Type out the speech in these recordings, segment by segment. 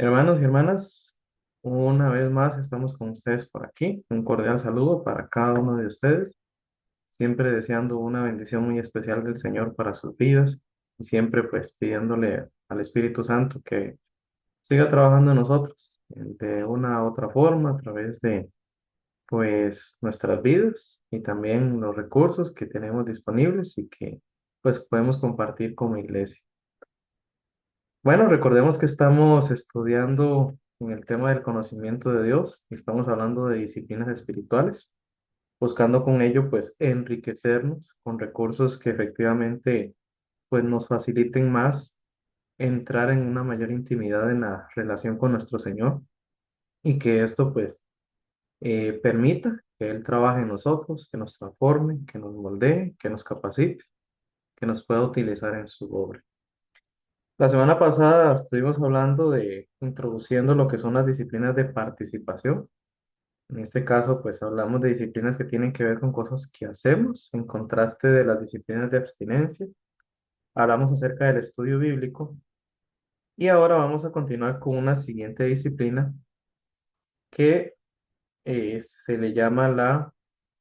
Hermanos y hermanas, una vez más estamos con ustedes por aquí. Un cordial saludo para cada uno de ustedes, siempre deseando una bendición muy especial del Señor para sus vidas y siempre pues pidiéndole al Espíritu Santo que siga trabajando en nosotros de una u otra forma a través de pues nuestras vidas y también los recursos que tenemos disponibles y que pues podemos compartir como iglesia. Bueno, recordemos que estamos estudiando en el tema del conocimiento de Dios, y estamos hablando de disciplinas espirituales, buscando con ello pues enriquecernos con recursos que efectivamente pues nos faciliten más entrar en una mayor intimidad en la relación con nuestro Señor y que esto pues permita que Él trabaje en nosotros, que nos transforme, que nos moldee, que nos capacite, que nos pueda utilizar en su obra. La semana pasada estuvimos hablando de introduciendo lo que son las disciplinas de participación. En este caso, pues hablamos de disciplinas que tienen que ver con cosas que hacemos, en contraste de las disciplinas de abstinencia. Hablamos acerca del estudio bíblico y ahora vamos a continuar con una siguiente disciplina que se le llama la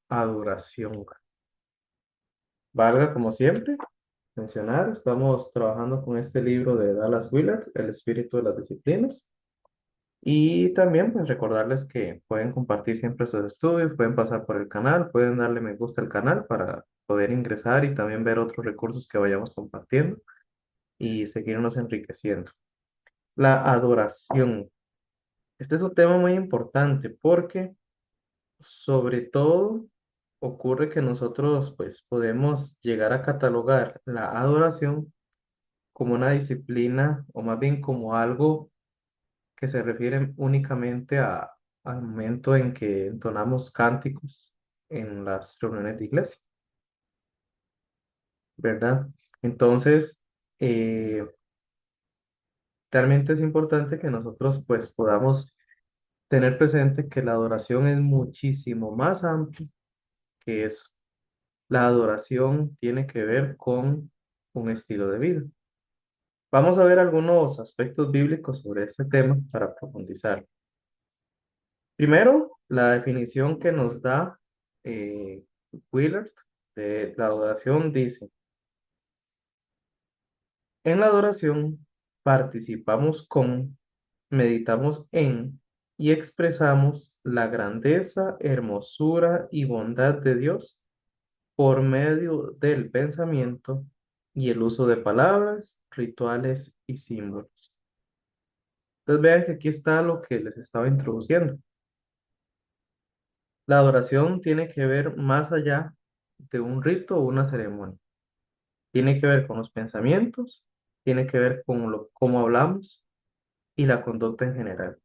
adoración. Valga como siempre mencionar, estamos trabajando con este libro de Dallas Willard, El espíritu de las disciplinas. Y también pues recordarles que pueden compartir siempre sus estudios, pueden pasar por el canal, pueden darle me gusta al canal para poder ingresar y también ver otros recursos que vayamos compartiendo y seguirnos enriqueciendo. La adoración. Este es un tema muy importante porque sobre todo ocurre que nosotros pues podemos llegar a catalogar la adoración como una disciplina o más bien como algo que se refieren únicamente al momento en que entonamos cánticos en las reuniones de iglesia, ¿verdad? Entonces, eh, realmente es importante que nosotros pues podamos tener presente que la adoración es muchísimo más amplia que eso. La adoración tiene que ver con un estilo de vida. Vamos a ver algunos aspectos bíblicos sobre este tema para profundizar. Primero, la definición que nos da eh, Willard de la adoración dice, en la adoración participamos con, meditamos en y expresamos la grandeza, hermosura y bondad de Dios por medio del pensamiento y el uso de palabras, rituales y símbolos. Entonces vean que aquí está lo que les estaba introduciendo. La adoración tiene que ver más allá de un rito o una ceremonia. Tiene que ver con los pensamientos, tiene que ver con cómo hablamos y la conducta en general.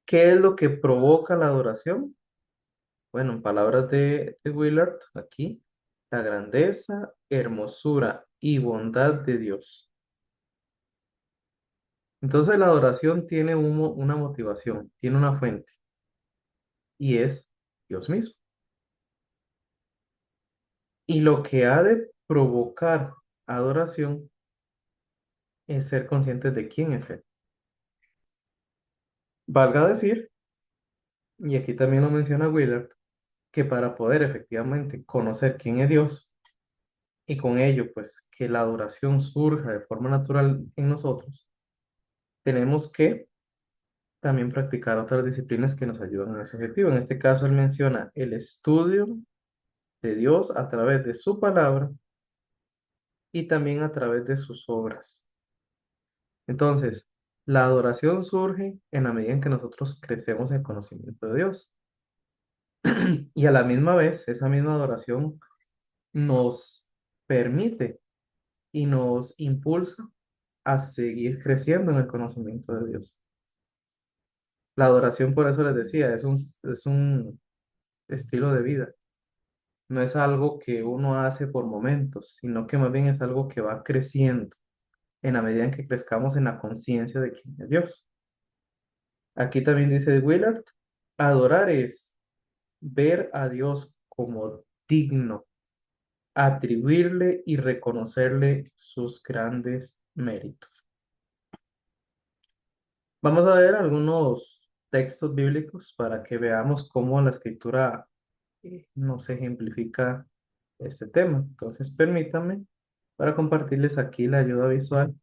¿Qué es lo que provoca la adoración? Bueno, en palabras de Willard, aquí, la grandeza, hermosura y bondad de Dios. Entonces la adoración tiene una motivación, tiene una fuente, y es Dios mismo. Y lo que ha de provocar adoración es ser conscientes de quién es Él. Valga decir, y aquí también lo menciona Willard, que para poder efectivamente conocer quién es Dios y con ello pues que la adoración surja de forma natural en nosotros, tenemos que también practicar otras disciplinas que nos ayudan en ese objetivo. En este caso él menciona el estudio de Dios a través de su palabra y también a través de sus obras. Entonces, la adoración surge en la medida en que nosotros crecemos en conocimiento de Dios. Y a la misma vez, esa misma adoración nos permite y nos impulsa a seguir creciendo en el conocimiento de Dios. La adoración, por eso les decía, es un estilo de vida. No es algo que uno hace por momentos, sino que más bien es algo que va creciendo en la medida en que crezcamos en la conciencia de quién es Dios. Aquí también dice Willard, adorar es ver a Dios como digno, atribuirle y reconocerle sus grandes méritos. Vamos a ver algunos textos bíblicos para que veamos cómo la escritura nos ejemplifica este tema. Entonces, permítanme para compartirles aquí la ayuda visual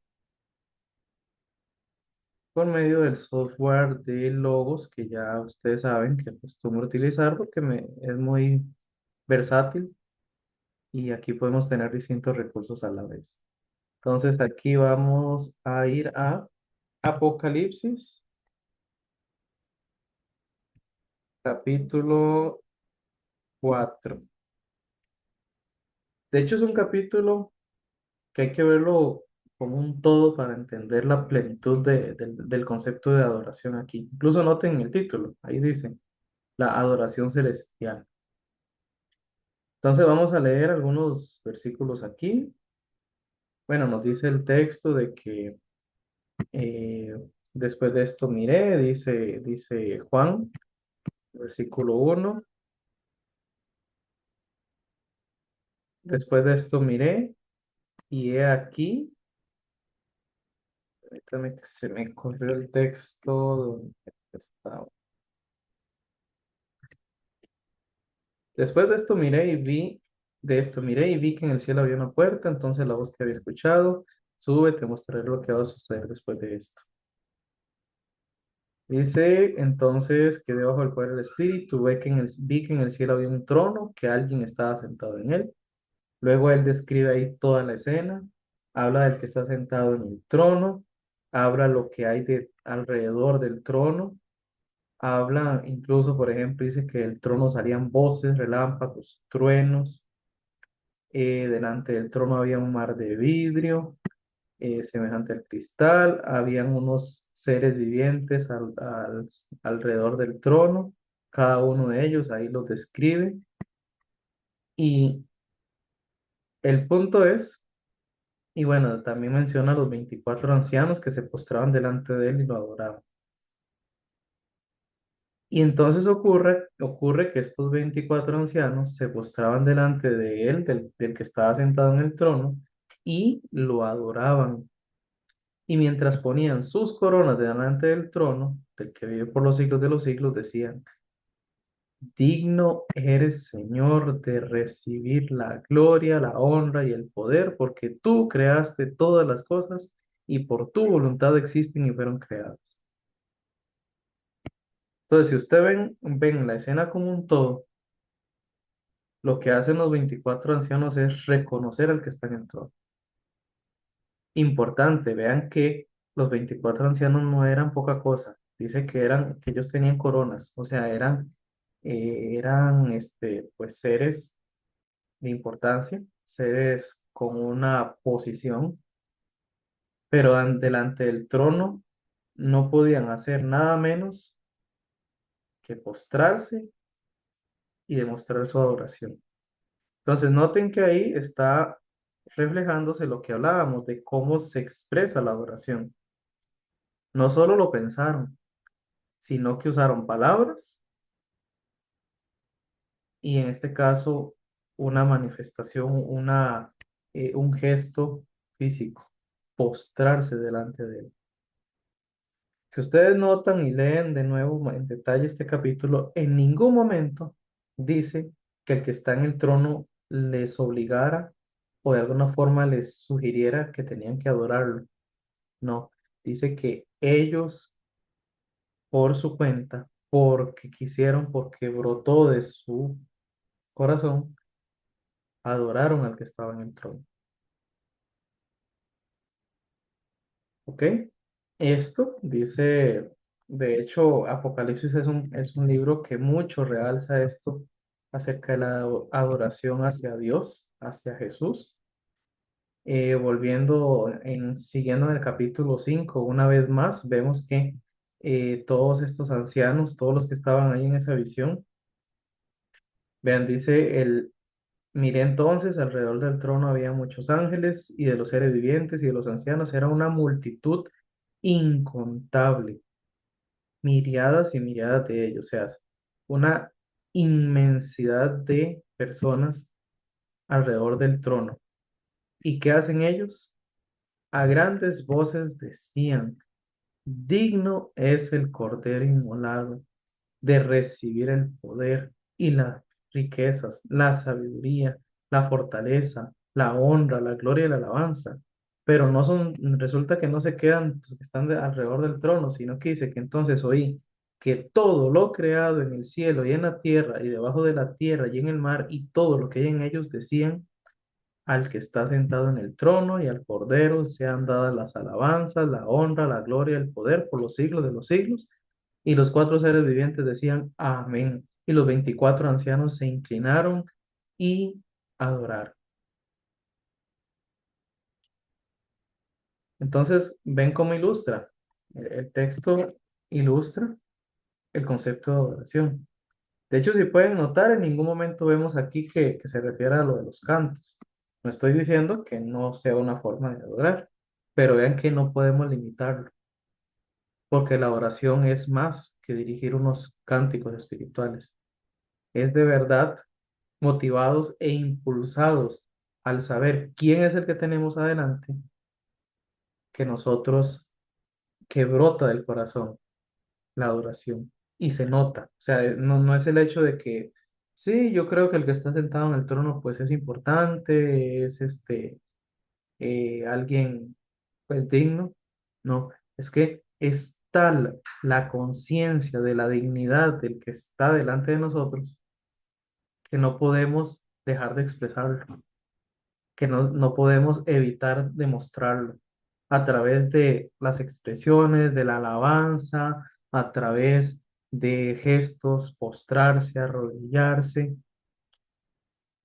por medio del software de logos que ya ustedes saben que acostumbro utilizar porque es muy versátil y aquí podemos tener distintos recursos a la vez. Entonces, aquí vamos a ir a Apocalipsis, capítulo 4. De hecho, es un capítulo que hay que verlo como un todo para entender la plenitud del concepto de adoración aquí. Incluso noten el título, ahí dice, la adoración celestial. Entonces vamos a leer algunos versículos aquí. Bueno, nos dice el texto de que eh, después de esto miré, dice Juan, versículo 1. Después de esto miré y he aquí, permítame que se me corrió el texto donde estaba. Después de esto miré y vi que en el cielo había una puerta, entonces la voz que había escuchado, sube, te mostraré lo que va a suceder después de esto. Dice entonces que debajo del poder del Espíritu vi que en el cielo había un trono, que alguien estaba sentado en él. Luego él describe ahí toda la escena, habla del que está sentado en el trono, habla lo que hay alrededor del trono, habla incluso, por ejemplo, dice que del trono salían voces, relámpagos, truenos. Delante del trono había un mar de vidrio, semejante al cristal. Habían unos seres vivientes alrededor del trono. Cada uno de ellos ahí los describe. Y el punto es, y bueno, también menciona a los 24 ancianos que se postraban delante de él y lo adoraban. Y entonces ocurre que estos 24 ancianos se postraban delante de él, del que estaba sentado en el trono, y lo adoraban. Y mientras ponían sus coronas delante del trono, del que vive por los siglos de los siglos, decían, digno eres, Señor, de recibir la gloria, la honra y el poder, porque tú creaste todas las cosas y por tu voluntad existen y fueron creadas. Entonces, si usted ven la escena como un todo, lo que hacen los 24 ancianos es reconocer al que está en el trono. Importante, vean que los 24 ancianos no eran poca cosa. Dice que ellos tenían coronas, o sea, eran pues seres de importancia, seres con una posición, pero delante del trono no podían hacer nada menos que postrarse y demostrar su adoración. Entonces, noten que ahí está reflejándose lo que hablábamos de cómo se expresa la adoración. No solo lo pensaron, sino que usaron palabras y en este caso una manifestación, un gesto físico, postrarse delante de él. Si ustedes notan y leen de nuevo en detalle este capítulo, en ningún momento dice que el que está en el trono les obligara o de alguna forma les sugiriera que tenían que adorarlo. No, dice que ellos por su cuenta, porque quisieron, porque brotó de su corazón, adoraron al que estaba en el trono. ¿Ok? Esto dice, de hecho, Apocalipsis es un libro que mucho realza esto acerca de la adoración hacia Dios, hacia Jesús. Siguiendo en el capítulo 5 una vez más, vemos que todos estos ancianos, todos los que estaban ahí en esa visión, vean, dice miré entonces alrededor del trono había muchos ángeles y de los seres vivientes y de los ancianos era una multitud incontable, miriadas y miriadas de ellos, o sea, una inmensidad de personas alrededor del trono. ¿Y qué hacen ellos? A grandes voces decían, Digno es el Cordero inmolado de recibir el poder y las riquezas, la sabiduría, la fortaleza, la honra, la gloria y la alabanza. Pero no son, resulta que no se quedan los que están alrededor del trono, sino que dice que entonces oí que todo lo creado en el cielo y en la tierra y debajo de la tierra y en el mar y todo lo que hay en ellos decían al que está sentado en el trono y al Cordero sean dadas las alabanzas, la honra, la gloria, el poder por los siglos de los siglos. Y los cuatro seres vivientes decían, amén. Y los 24 ancianos se inclinaron y adoraron. Entonces, ven cómo ilustra. El texto ilustra el concepto de adoración. De hecho, si pueden notar, en ningún momento vemos aquí que se refiere a lo de los cantos. No estoy diciendo que no sea una forma de adorar, pero vean que no podemos limitarlo, porque la oración es más que dirigir unos cánticos espirituales. Es de verdad motivados e impulsados al saber quién es el que tenemos adelante, que nosotros, que brota del corazón la adoración y se nota. O sea, no es el hecho de que, sí, yo creo que el que está sentado en el trono pues es importante, es alguien pues digno. No, es que es tal la conciencia de la dignidad del que está delante de nosotros que no podemos dejar de expresarlo, que no podemos evitar demostrarlo a través de las expresiones, de la alabanza, a través de gestos, postrarse, arrodillarse.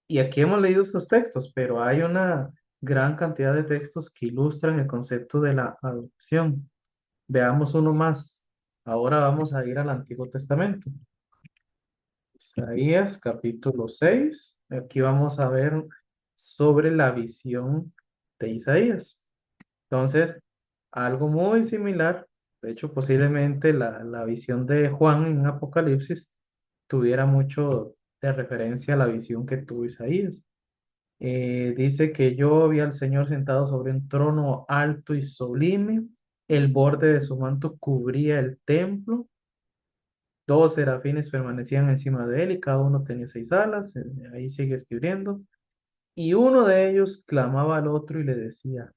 Y aquí hemos leído estos textos, pero hay una gran cantidad de textos que ilustran el concepto de la adoración. Veamos uno más. Ahora vamos a ir al Antiguo Testamento. Isaías capítulo 6. Aquí vamos a ver sobre la visión de Isaías. Entonces, algo muy similar, de hecho posiblemente la visión de Juan en Apocalipsis tuviera mucho de referencia a la visión que tuvo Isaías. Dice que yo vi al Señor sentado sobre un trono alto y sublime, el borde de su manto cubría el templo, dos serafines permanecían encima de él y cada uno tenía seis alas, ahí sigue escribiendo, y uno de ellos clamaba al otro y le decía,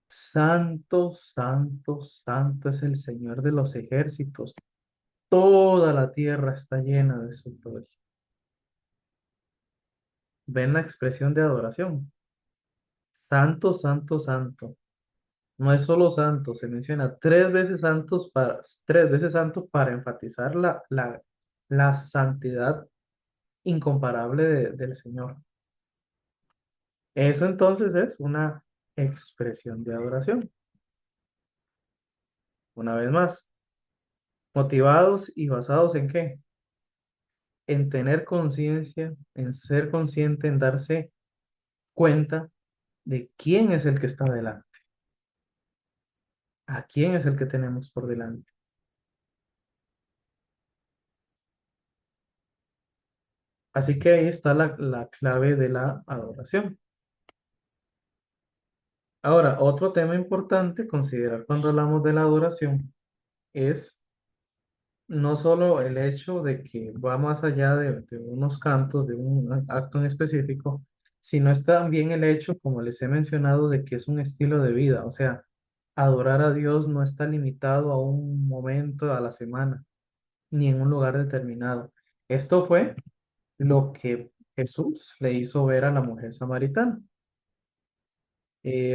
Santo, santo, santo es el Señor de los ejércitos. Toda la tierra está llena de su gloria. ¿Ven la expresión de adoración? Santo, santo, santo. No es solo santo, se menciona tres veces santo para enfatizar la santidad incomparable del Señor. Eso entonces es una expresión de adoración. Una vez más, motivados y basados en qué? En tener conciencia, en ser consciente, en darse cuenta de quién es el que está delante, a quién es el que tenemos por delante. Así que ahí está la clave de la adoración. Ahora, otro tema importante considerar cuando hablamos de la adoración es no solo el hecho de que va más allá de unos cantos, de un acto en específico, sino es también el hecho, como les he mencionado, de que es un estilo de vida. O sea, adorar a Dios no está limitado a un momento a la semana, ni en un lugar determinado. Esto fue lo que Jesús le hizo ver a la mujer samaritana.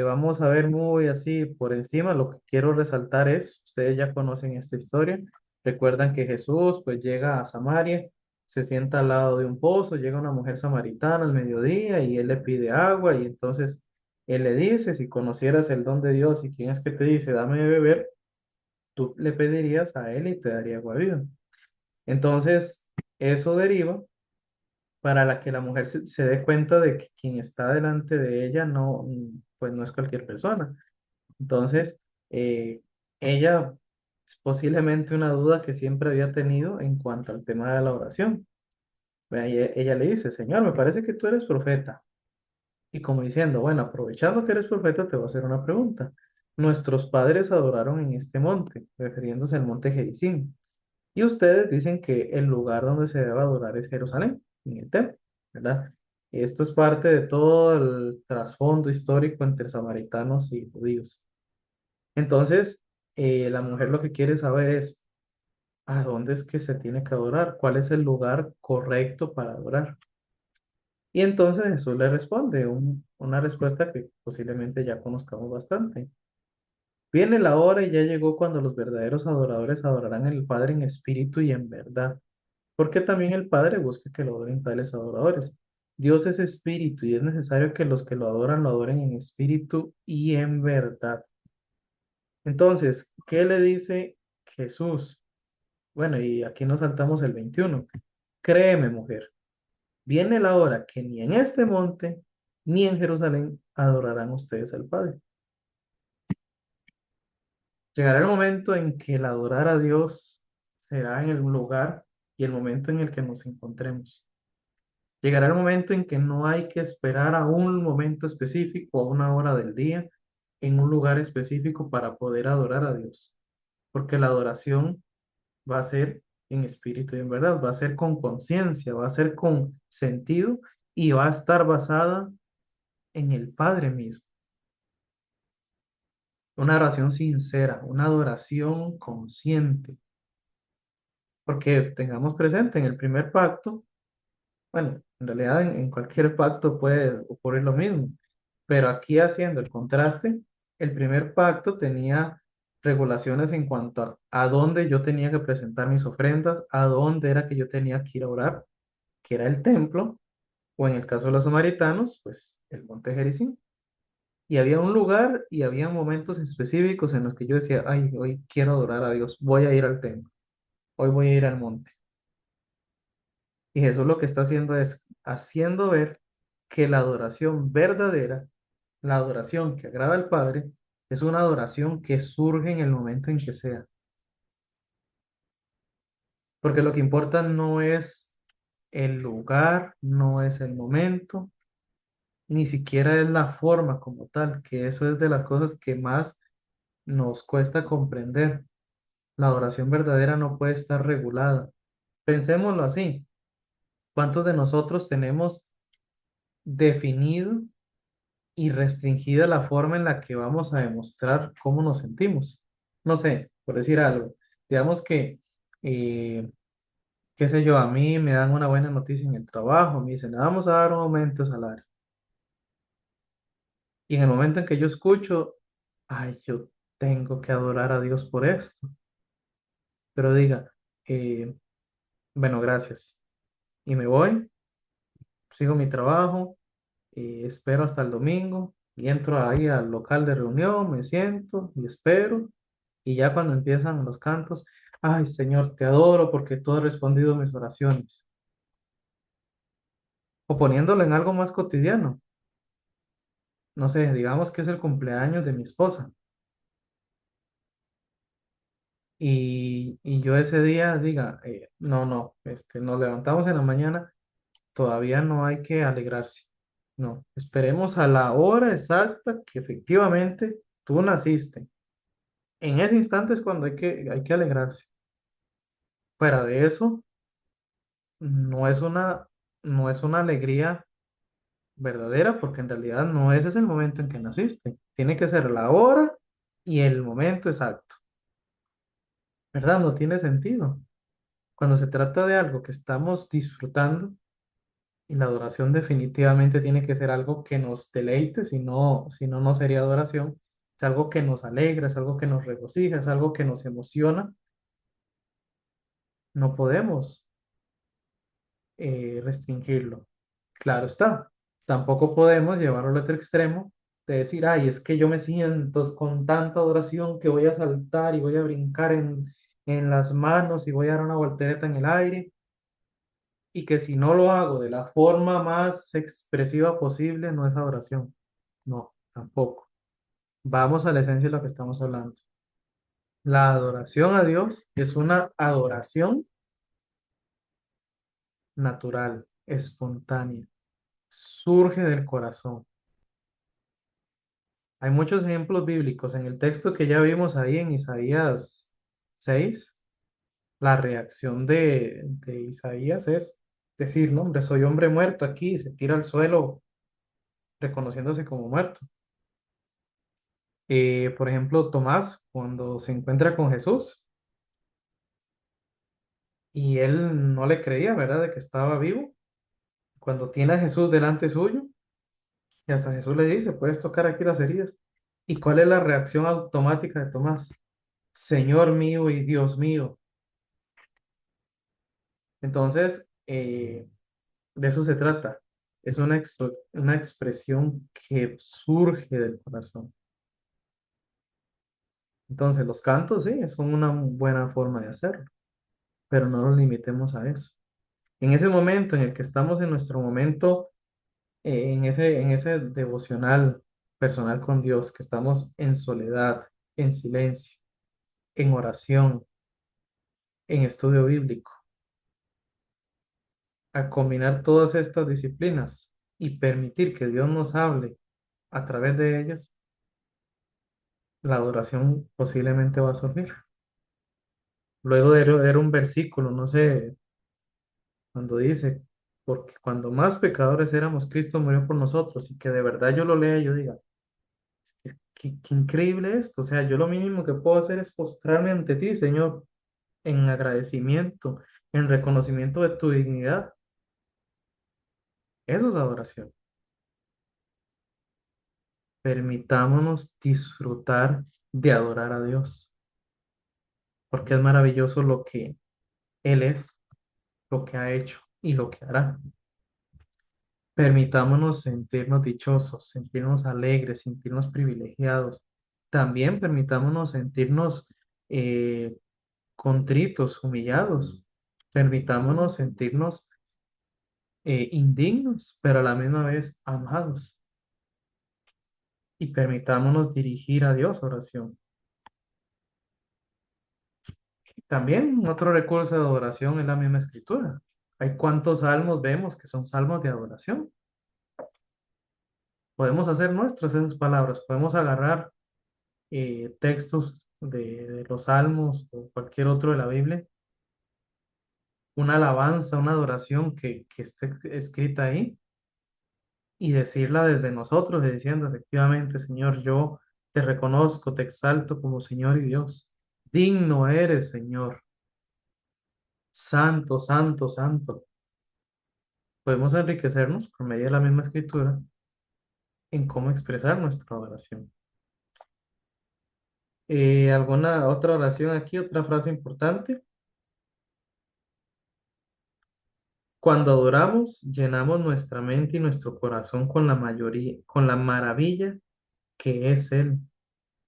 Vamos a ver muy así por encima, lo que quiero resaltar es, ustedes ya conocen esta historia, recuerdan que Jesús pues llega a Samaria, se sienta al lado de un pozo, llega una mujer samaritana al mediodía y él le pide agua y entonces él le dice, si conocieras el don de Dios y quién es que te dice, dame de beber, tú le pedirías a él y te daría agua viva. Entonces, eso deriva para la que la mujer se dé cuenta de que quien está delante de ella no, pues no es cualquier persona. Entonces, eh, ella es posiblemente una duda que siempre había tenido en cuanto al tema de la oración. Ella le dice, Señor, me parece que tú eres profeta. Y como diciendo, bueno, aprovechando que eres profeta, te voy a hacer una pregunta. nuestros padres adoraron en este monte, refiriéndose al monte Gerizim. Y ustedes dicen que el lugar donde se debe adorar es Jerusalén, en el templo, ¿verdad? Y esto es parte de todo el trasfondo histórico entre samaritanos y judíos. Entonces, la mujer lo que quiere saber es a dónde es que se tiene que adorar, cuál es el lugar correcto para adorar. Y entonces Jesús le responde una respuesta que posiblemente ya conozcamos bastante. Viene la hora y ya llegó cuando los verdaderos adoradores adorarán al Padre en espíritu y en verdad, porque también el Padre busca que lo adoren tales adoradores. Dios es espíritu y es necesario que los que lo adoren en espíritu y en verdad. Entonces, ¿qué le dice Jesús? Bueno, y aquí nos saltamos el 21. Créeme, mujer, viene la hora que ni en este monte ni en Jerusalén adorarán ustedes al Padre. Llegará el momento en que el adorar a Dios será en el lugar y el momento en el que nos encontremos. Llegará el momento en que no hay que esperar a un momento específico, a una hora del día, en un lugar específico para poder adorar a Dios, porque la adoración va a ser en espíritu y en verdad, va a ser con conciencia, va a ser con sentido y va a estar basada en el Padre mismo. Una oración sincera, una adoración consciente, porque tengamos presente en el primer pacto, bueno, en realidad en cualquier pacto puede ocurrir lo mismo, pero aquí haciendo el contraste, el primer pacto tenía regulaciones en cuanto a dónde yo tenía que presentar mis ofrendas, a dónde era que yo tenía que ir a orar, que era el templo, o en el caso de los samaritanos, pues el monte Gerizim. Y había un lugar y había momentos específicos en los que yo decía, ay, hoy quiero adorar a Dios, voy a ir al templo, hoy voy a ir al monte. Y Jesús lo que está haciendo es haciendo ver que la adoración verdadera, la adoración que agrada al Padre, es una adoración que surge en el momento en que sea. Porque lo que importa no es el lugar, no es el momento, ni siquiera es la forma como tal, que eso es de las cosas que más nos cuesta comprender. La adoración verdadera no puede estar regulada. Pensémoslo así. ¿Cuántos de nosotros tenemos definido y restringida la forma en la que vamos a demostrar cómo nos sentimos? No sé, por decir algo. Digamos que, eh, qué sé yo, a mí me dan una buena noticia en el trabajo, me dicen, "Le vamos a dar un aumento de salario". Y en el momento en que yo escucho, ay, yo tengo que adorar a Dios por esto, pero diga, eh, bueno, gracias. Y me voy, sigo mi trabajo, espero hasta el domingo y entro ahí al local de reunión, me siento y espero. Y ya cuando empiezan los cantos, ay Señor, te adoro porque tú has respondido mis oraciones. O poniéndolo en algo más cotidiano. No sé, digamos que es el cumpleaños de mi esposa. Y yo ese día diga, no, no, nos levantamos en la mañana, todavía no hay que alegrarse. No, esperemos a la hora exacta que efectivamente tú naciste. En ese instante es cuando hay que alegrarse. Fuera de eso, no es no es una alegría verdadera porque en realidad no ese es el momento en que naciste. Tiene que ser la hora y el momento exacto. ¿Verdad? No tiene sentido. Cuando se trata de algo que estamos disfrutando, y la adoración definitivamente tiene que ser algo que nos deleite, si no, no sería adoración. Es algo que nos alegra, es algo que nos regocija, es algo que nos emociona. No podemos restringirlo. Claro está. Tampoco podemos llevarlo al otro extremo de decir, ay, es que yo me siento con tanta adoración que voy a saltar y voy a brincar en las manos y voy a dar una voltereta en el aire y que si no lo hago de la forma más expresiva posible, no es adoración. No, tampoco. Vamos a la esencia de lo que estamos hablando. La adoración a Dios es una adoración natural, espontánea, surge del corazón. Hay muchos ejemplos bíblicos. En el texto que ya vimos ahí en Isaías 6, la reacción de Isaías es decir, no, hombre, soy hombre muerto aquí, y se tira al suelo reconociéndose como muerto. Por ejemplo, Tomás, cuando se encuentra con Jesús y él no le creía, ¿verdad?, de que estaba vivo, cuando tiene a Jesús delante suyo, y hasta Jesús le dice, puedes tocar aquí las heridas. ¿Y cuál es la reacción automática de Tomás? Señor mío y Dios mío. Entonces, de eso se trata. Es una expresión que surge del corazón. Entonces, los cantos, sí, son una buena forma de hacerlo, pero no nos limitemos a eso. En ese momento en el que estamos en nuestro momento, en ese devocional personal con Dios, que estamos en soledad, en silencio, en oración, en estudio bíblico, a combinar todas estas disciplinas y permitir que Dios nos hable a través de ellas, la adoración posiblemente va a surgir. Luego era un versículo, no sé, cuando dice, porque cuando más pecadores éramos, Cristo murió por nosotros, y que de verdad yo lo lea y yo diga, qué increíble esto. O sea, yo lo mínimo que puedo hacer es postrarme ante ti, Señor, en agradecimiento, en reconocimiento de tu dignidad. Eso es adoración. Permitámonos disfrutar de adorar a Dios, porque es maravilloso lo que Él es, lo que ha hecho y lo que hará. Permitámonos sentirnos dichosos, sentirnos alegres, sentirnos privilegiados. También permitámonos sentirnos eh, contritos, humillados. Permitámonos sentirnos indignos, pero a la misma vez amados. Y permitámonos dirigir a Dios oración. También otro recurso de adoración es la misma escritura. Hay cuántos salmos vemos que son salmos de adoración. Podemos hacer nuestras esas palabras, podemos agarrar textos de los salmos o cualquier otro de la Biblia, una alabanza, una adoración que esté escrita ahí y decirla desde nosotros, y diciendo efectivamente, Señor, yo te reconozco, te exalto como Señor y Dios. Digno eres, Señor. Santo, santo, santo. Podemos enriquecernos por medio de la misma escritura en cómo expresar nuestra adoración. ¿Alguna otra oración aquí, otra frase importante? Cuando adoramos, llenamos nuestra mente y nuestro corazón con la mayoría, con la maravilla que es Él,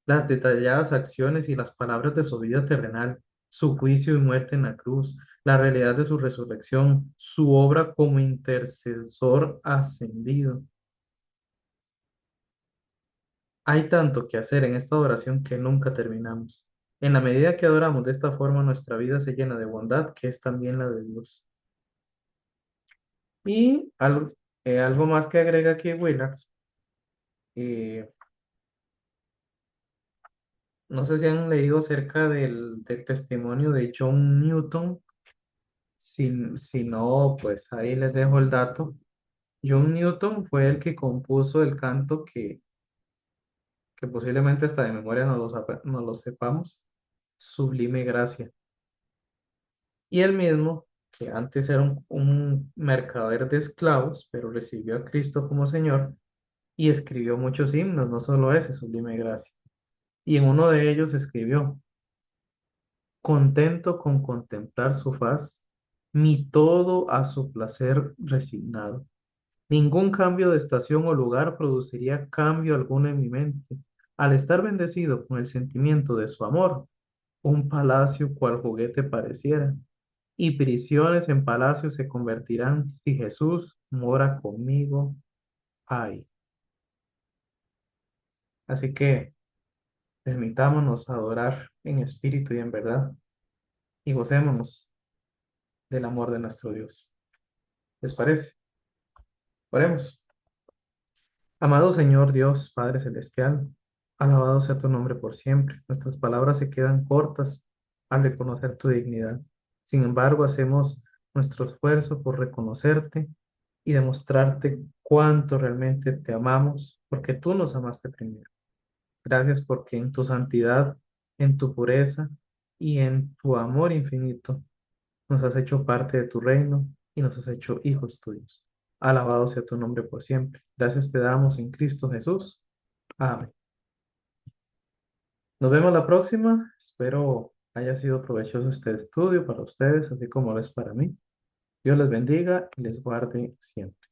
las detalladas acciones y las palabras de su vida terrenal, su juicio y muerte en la cruz, la realidad de su resurrección, su obra como intercesor ascendido. Hay tanto que hacer en esta adoración que nunca terminamos. En la medida que adoramos de esta forma, nuestra vida se llena de bondad, que es también la de Dios. Y algo más que agrega aquí Willax, eh, no sé si han leído acerca del testimonio de John Newton. Si no, pues ahí les dejo el dato. John Newton fue el que compuso el canto que posiblemente hasta de memoria no lo sepamos, Sublime Gracia. Y él mismo, que antes era un mercader de esclavos, pero recibió a Cristo como Señor y escribió muchos himnos, no solo ese, Sublime Gracia. Y en uno de ellos escribió, contento con contemplar su faz, mi todo a su placer resignado. Ningún cambio de estación o lugar produciría cambio alguno en mi mente. Al estar bendecido con el sentimiento de su amor, un palacio cual juguete pareciera, y prisiones en palacios se convertirán si Jesús mora conmigo. Ay. Así que permitámonos adorar en espíritu y en verdad, y gocémonos del amor de nuestro Dios. ¿Les parece? Oremos. Amado Señor Dios, Padre Celestial, Alabado sea tu nombre por siempre. Nuestras palabras se quedan cortas al reconocer tu dignidad. Sin embargo, hacemos nuestro esfuerzo por reconocerte y demostrarte cuánto realmente te amamos, porque tú nos amaste primero. Gracias porque en tu santidad, en tu pureza y en tu amor infinito nos has hecho parte de tu reino y nos has hecho hijos tuyos. Alabado sea tu nombre por siempre. Gracias te damos en Cristo Jesús. Amén. Nos vemos la próxima. Espero haya sido provechoso este estudio para ustedes, así como lo es para mí. Dios les bendiga y les guarde siempre.